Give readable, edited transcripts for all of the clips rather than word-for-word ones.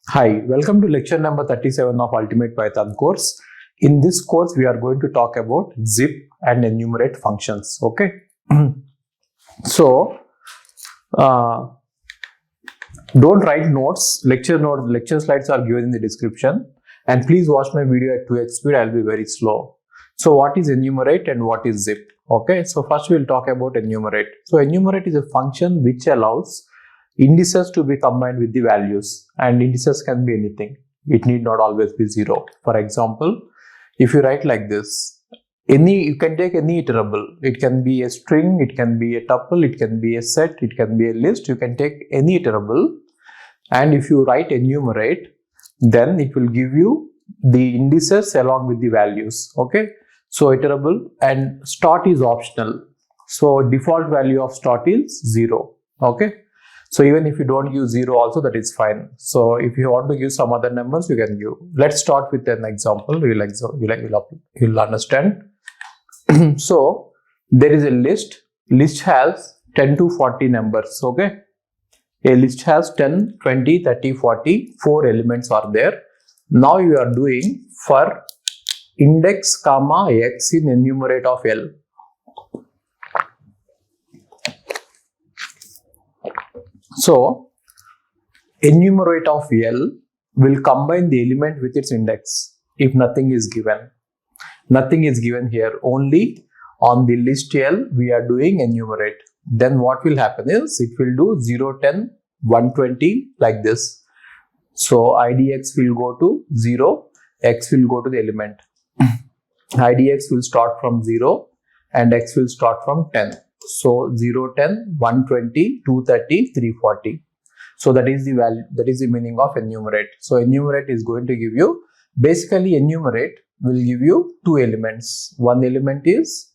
Hi, welcome to lecture number 37 of Ultimate Python course. In this course, we are going to talk about zip and enumerate functions. Okay. So, don't write notes. Lecture slides are given in the description. And please watch my video at 2x speed. I'll be very slow. So, what is enumerate and what is zip? Okay. So, first we'll talk about enumerate. So, enumerate is a function which allows indices to be combined with the values, and indices can be anything. It need not always be 0. For example, if you write like this, you can take any iterable. It can be a string, it can be a tuple, it can be a set, it can be a list. You can take any iterable, and if you write enumerate, then it will give you the indices along with the values. Okay, so iterable, and start is optional. So default value of start is 0. Okay. So even if you don't use 0 also, that is fine. So if you want to use some other numbers, you can use. Let's start with an example. You'll understand. So there is a list. List has 10 to 40 numbers. Okay. A list has 10, 20, 30, 40. 4 elements are there. Now you are doing for index comma x in enumerate of L. So, enumerate of L will combine the element with its index if nothing is given. Nothing is given here, only on the list L we are doing enumerate. Then what will happen is it will do 0, 10, 120 like this. So, IDX will go to 0, X will go to the element. IDX will start from 0 and X will start from 10. So 0, 10, 120, 230, 340. So that is the value, that is the meaning of enumerate. So enumerate is going to give you, basically enumerate will give you 2 elements. One element is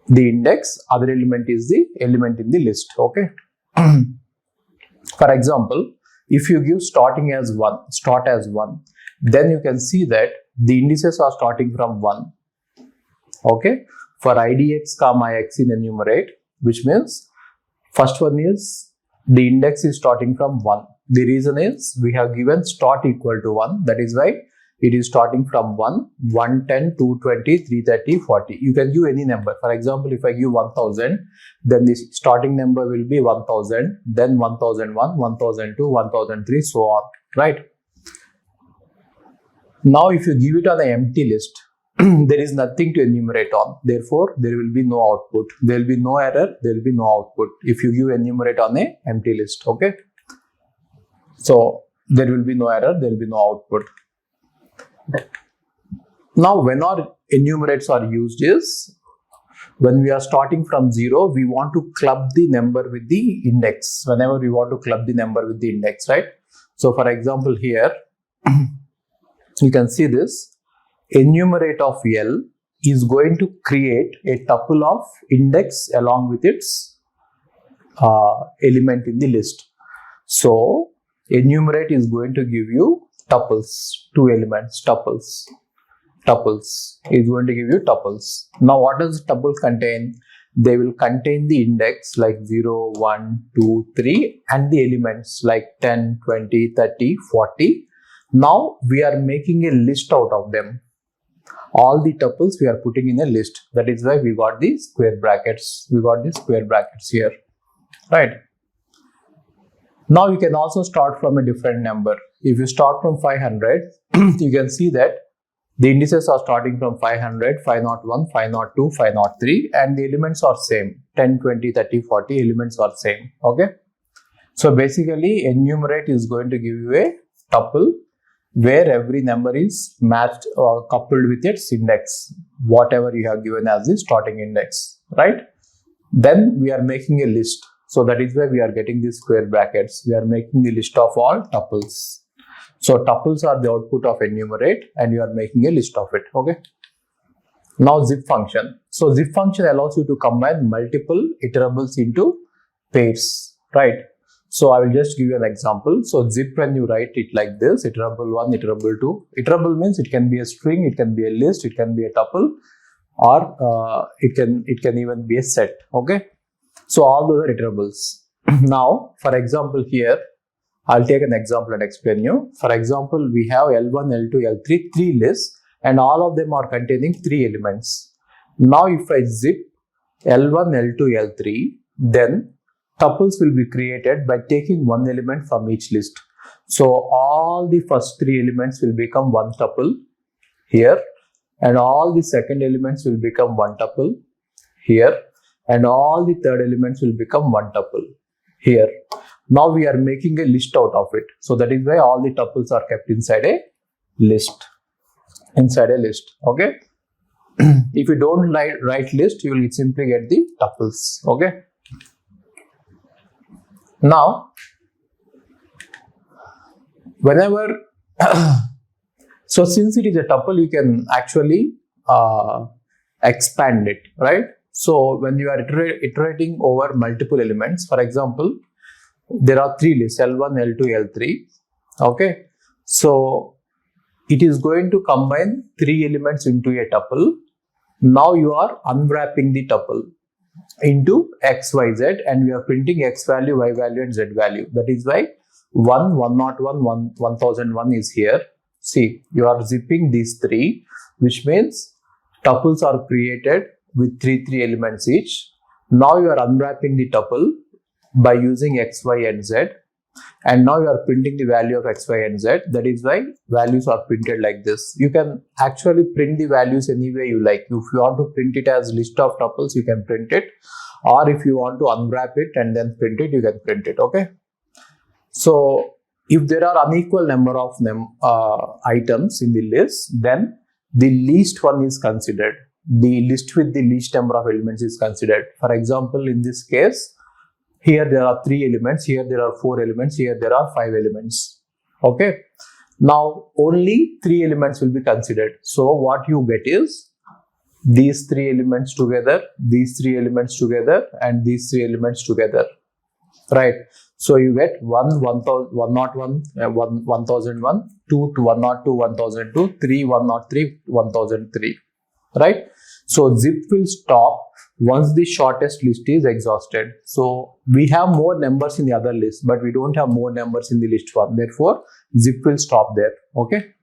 the index, other element is the element in the list. Okay. For example, if you give start as 1, then you can see that the indices are starting from 1. Okay. For IDX comma x in enumerate, which means first one is the index is starting from 1. The reason is we have given start equal to 1. That is why it is starting from 1, 110, 220, 330, 40. You can give any number. For example, if I give 1000, then the starting number will be 1000, then 1001, 1002, 1003, so on. Right? Now, if you give it on an empty list, there is nothing to enumerate on. Therefore, there will be no output. There will be no error. There will be no output if you give enumerate on an empty list. Okay. So, there will be no error. There will be no output. Now, when our enumerates are used is, when we are starting from 0, we want to club the number with the index. Whenever we want to club the number with the index, right? So, for example, here, you can see this. Enumerate of L is going to create a tuple of index along with its element in the list. So, enumerate is going to give you tuples, 2 elements, tuples. Tuples is going to give you tuples. Now, what does tuple contain? They will contain the index like 0, 1, 2, 3 and the elements like 10, 20, 30, 40. Now, we are making a list out of them. All the tuples we are putting in a list. That is why we got the square brackets. We got the square brackets here. Right. Now you can also start from a different number. If you start from 500, you can see that the indices are starting from 500, 501, 502, 503 and the elements are same. 10, 20, 30, 40 elements are same. Okay. So basically enumerate is going to give you a tuple where every number is matched or coupled with its index, whatever you have given as the starting index, right? Then we are making a list. So that is why we are getting these square brackets. We are making the list of all tuples. So tuples are the output of enumerate and you are making a list of it, okay? Now zip function. So zip function allows you to combine multiple iterables into pairs, right? So I will just give you an example. So zip, when you write it like this, iterable 1, iterable 2. Iterable means it can be a string, it can be a list, it can be a tuple, or it can even be a set. Okay. So all those are iterables. Now, for example, here I'll take an example and explain you. For example, we have L1, L2, L3, 3 lists, and all of them are containing 3 elements. Now if I zip L1, L2, L3, then tuples will be created by taking one element from each list. So all the first 3 elements will become one tuple here, and all the second elements will become one tuple here, and all the third elements will become one tuple here. Now we are making a list out of it. So that is why all the tuples are kept inside a list. Okay. If you don't write list, you will simply get the tuples. Okay. Now, whenever so since it is a tuple, you can actually expand it, right? So when you are iterating over multiple elements, for example, there are 3 lists, L1, L2, L3. Okay. So it is going to combine 3 elements into a tuple. Now you are unwrapping the tuple into X, Y, Z, and we are printing X value, Y value, and Z value. That is why 1, 101, 1001 is here. See, you are zipping these 3, which means tuples are created with 3 elements each. Now you are unwrapping the tuple by using X, Y, and Z. And now you are printing the value of X, Y, and Z. That is why values are printed like this. You can actually print the values any way you like. If you want to print it as list of tuples, you can print it. Or if you want to unwrap it and then print it, you can print it. Okay. So if there are unequal number of items in the list, then the least one is considered. The list with the least number of elements is considered. For example, in this case, here there are 3 elements, here there are 4 elements, here there are 5 elements. Okay. Now only 3 elements will be considered. So what you get is these 3 elements together, these 3 elements together, and these 3 elements together. Right. So you get 1, 101, 1001, 2, 102, 1002, 3, 103, 1003. Right. So zip will stop once the shortest list is exhausted. So we have more numbers in the other list, but we don't have more numbers in the list 1. Therefore, zip will stop there. Okay.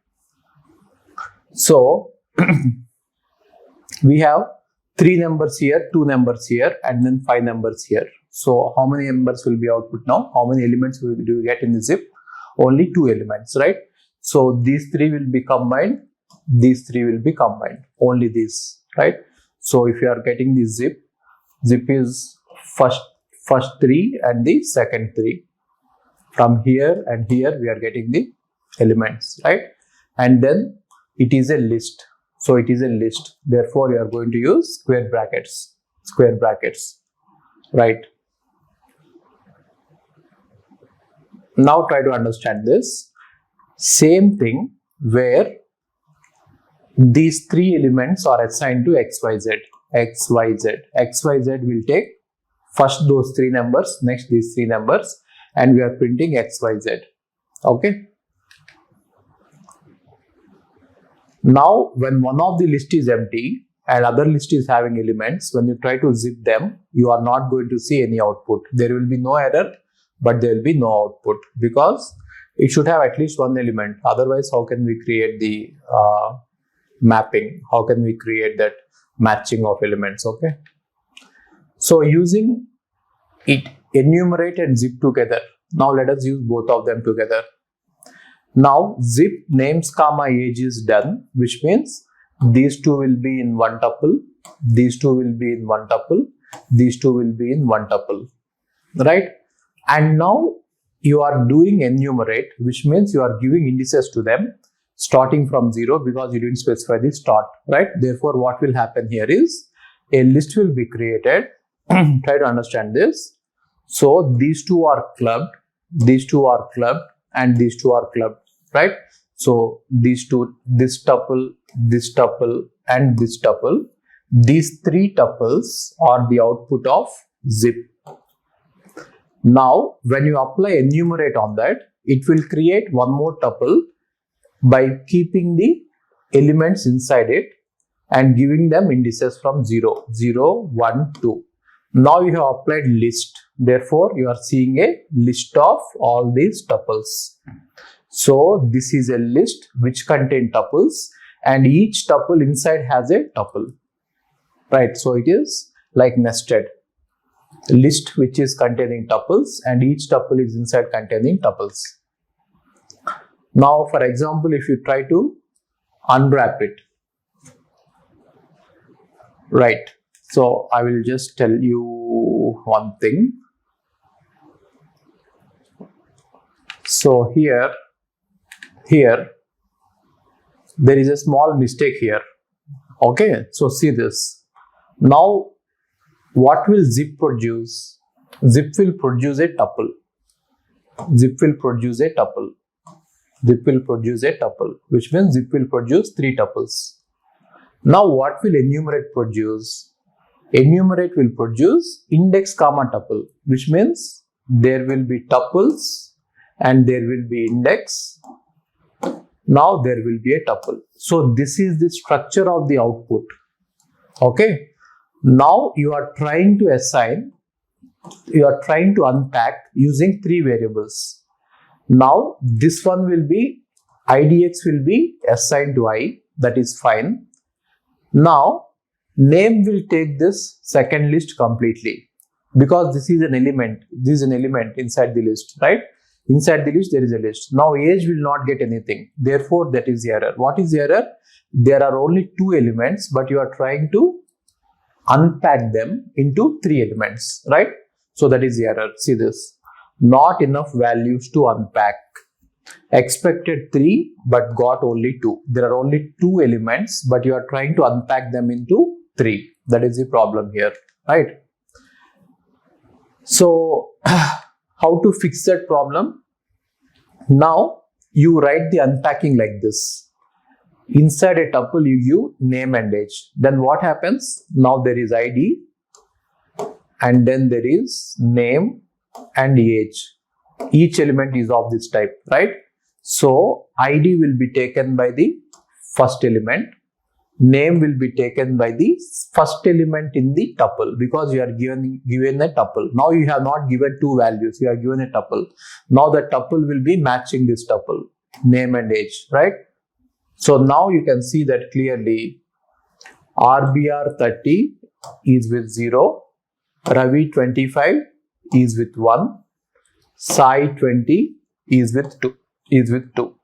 So we have 3 numbers here, 2 numbers here, and then 5 numbers here. So how many numbers will be output now? How many elements do we get in the zip? Only 2 elements, right? So these 3 will be combined. These 3 will be combined. Only these, right? So if you are getting the zip is first 3 and the second 3. From here and here we are getting the elements, right? And then it is a list. So it is a list. Therefore, you are going to use square brackets, right? Now try to understand this. Same thing where these 3 elements are assigned to X, Y, Z. X, Y, Z. X, Y, Z will take first those 3 numbers, next these 3 numbers, and we are printing X, Y, Z. Okay. Now, when one of the list is empty and other list is having elements, when you try to zip them, you are not going to see any output. There will be no error, but there will be no output because it should have at least one element. Otherwise, how can we create the mapping? How can we create that matching of elements? Okay. So using it, enumerate and zip together. Now let us use both of them together. Now zip names comma age is done, which means these 2 will be in one tuple, these 2 will be in one tuple, these 2 will be in one tuple, right? And now you are doing enumerate, which means you are giving indices to them starting from 0 because you didn't specify the start, right? Therefore, what will happen here is a list will be created. Try to understand this. So these 2 are clubbed, these 2 are clubbed, and these 2 are clubbed, right? So these 2, this tuple, and this tuple, these 3 tuples are the output of zip. Now, when you apply enumerate on that, it will create one more tuple by keeping the elements inside it and giving them indices from 0, 0, 1, 2. Now you have applied list. Therefore, you are seeing a list of all these tuples. So this is a list which contains tuples, and each tuple inside has a tuple. Right? So it is like nested list which is containing tuples, and each tuple is inside containing tuples. Now, for example, if you try to unwrap it, right? So I will just tell you one thing. So here there is a small mistake here. Okay, so see this. Now what will zip produce? Zip will produce a tuple. Zip will produce a tuple. Zip will produce a tuple, which means zip will produce 3 tuples. Now what will enumerate produce? Enumerate will produce index comma tuple, which means there will be tuples and there will be index. Now there will be a tuple. So this is the structure of the output. Okay. Now you are trying to assign, you are trying to unpack using 3 variables. Now this one will be, idx will be assigned to I, that is fine. Now name will take this second list completely, because this is an element, inside the list, right? Inside the list there is a list. Now age will not get anything, therefore that is the error. What is the error? There are only 2 elements, but you are trying to unpack them into 3 elements, right? So that is the error. See this. Not enough values to unpack. Expected 3 but got only 2. There are only 2 elements, but you are trying to unpack them into 3. That is the problem here, right? So how to fix that problem? Now you write the unpacking like this. Inside a tuple you give name and age. Then what happens? Now there is ID and then there is name and age. Each element is of this type, right? So ID will be taken by the first element. Name will be taken by the first element in the tuple, because you are given a tuple. Now you have not given 2 values, you are given a tuple. Now the tuple will be matching this tuple, name and age, right? So now you can see that clearly. RBR30 is with 0, Ravi 25 is with 1, Sai 20 is with 2,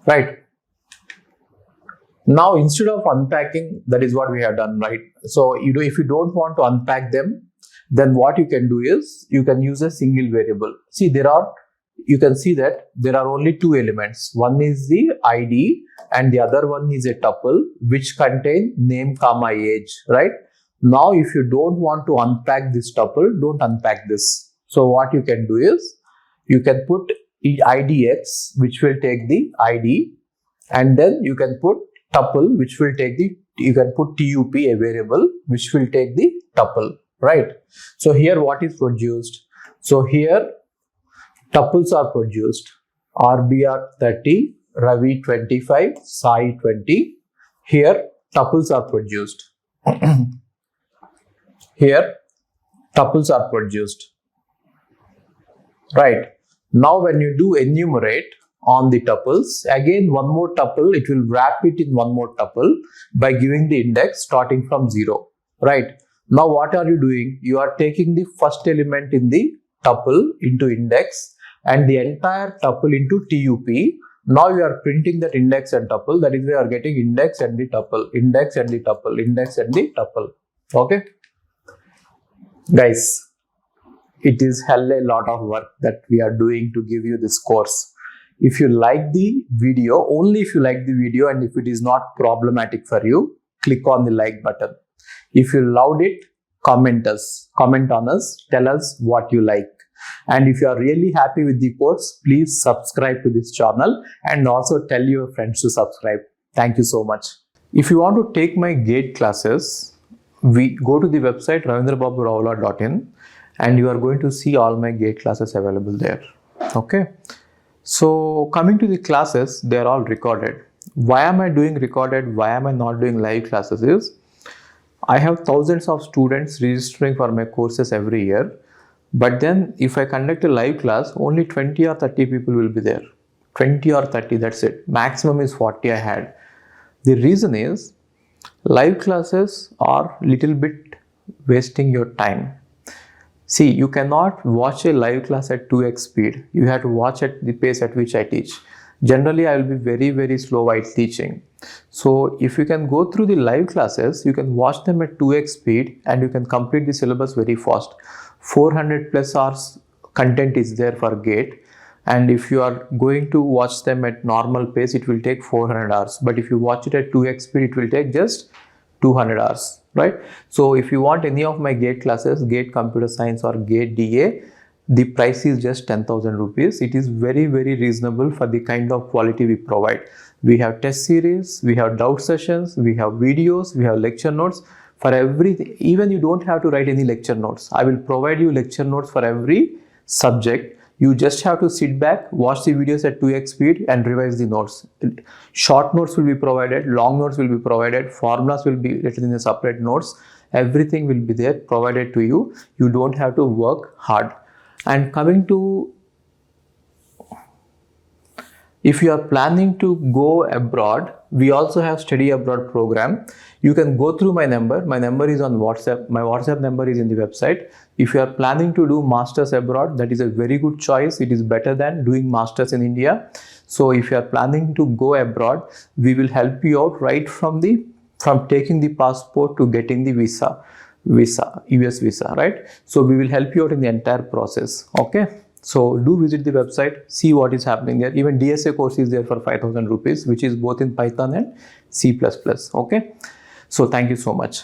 right? Now instead of unpacking, that is what we have done, right? So if you don't want to unpack them, then what you can do is you can use a single variable. See, you can see that there are only 2 elements. One is the ID and the other one is a tuple which contain name comma age, right? Now if you don't want to unpack this tuple, don't unpack this. So what you can do is you can put IDX, which will take the ID, and then you can put tuple, which will take you can put TUP, a variable, which will take the tuple, right? So here what is produced? So here tuples are produced. RBR 30, Ravi 25, Sai 20. Here tuples are produced. Here tuples are produced, right? Now when you do enumerate on the tuples, again one more tuple, it will wrap it in one more tuple by giving the index starting from 0, right? Now what are you doing? You are taking the first element in the tuple into index and the entire tuple into TUP. Now you are printing that index and tuple, that is why you are getting index and the tuple, index and the tuple, index and the tuple. Okay, guys, it is hell a lot of work that we are doing to give you this course. If you like the video, only if you like the video, and if it is not problematic for you, click on the like button. If you loved it, comment on us, tell us what you like. And if you are really happy with the course, please subscribe to this channel and also tell your friends to subscribe. Thank you so much. If you want to take my GATE classes, we go to the website ravindrababuravula.in and you are going to see all my GATE classes available there. Okay. So coming to the classes, they are all recorded. Why am I doing recorded? Why am I not doing live classes? Is I have thousands of students registering for my courses every year, but then if I conduct a live class, only 20 or 30 people will be there. 20 or 30, that's it. Maximum is 40 I had. The reason is live classes are little bit wasting your time. See, you cannot watch a live class at 2x speed. You have to watch at the pace at which I teach. Generally, I will be very, very slow while teaching. So if you can go through the live classes, you can watch them at 2x speed and you can complete the syllabus very fast. 400 plus hours content is there for GATE. And if you are going to watch them at normal pace, it will take 400 hours. But if you watch it at 2x speed, it will take just 200 hours, right? So if you want any of my GATE classes, GATE Computer Science or GATE DA, the price is just 10,000 rupees. It is very, very reasonable for the kind of quality we provide. We have test series, we have doubt sessions, we have videos, we have lecture notes for everything. Even you don't have to write any lecture notes. I will provide you lecture notes for every subject. You just have to sit back, watch the videos at 2x speed and revise the notes. Short notes will be provided, long notes will be provided, formulas will be written in the separate notes. Everything will be there provided to you. You don't have to work hard. And coming to, if you are planning to go abroad, we also have study abroad program. You can go through my number. My number is on WhatsApp. My WhatsApp number is in the website. If you are planning to do masters abroad, that is a very good choice. It is better than doing masters in India. So if you are planning to go abroad, we will help you out right from taking the passport to getting the visa, US visa, right? So we will help you out in the entire process. Okay. So do visit the website, see what is happening there. Even DSA course is there for 5,000 rupees, which is both in Python and C++. Okay. So thank you so much.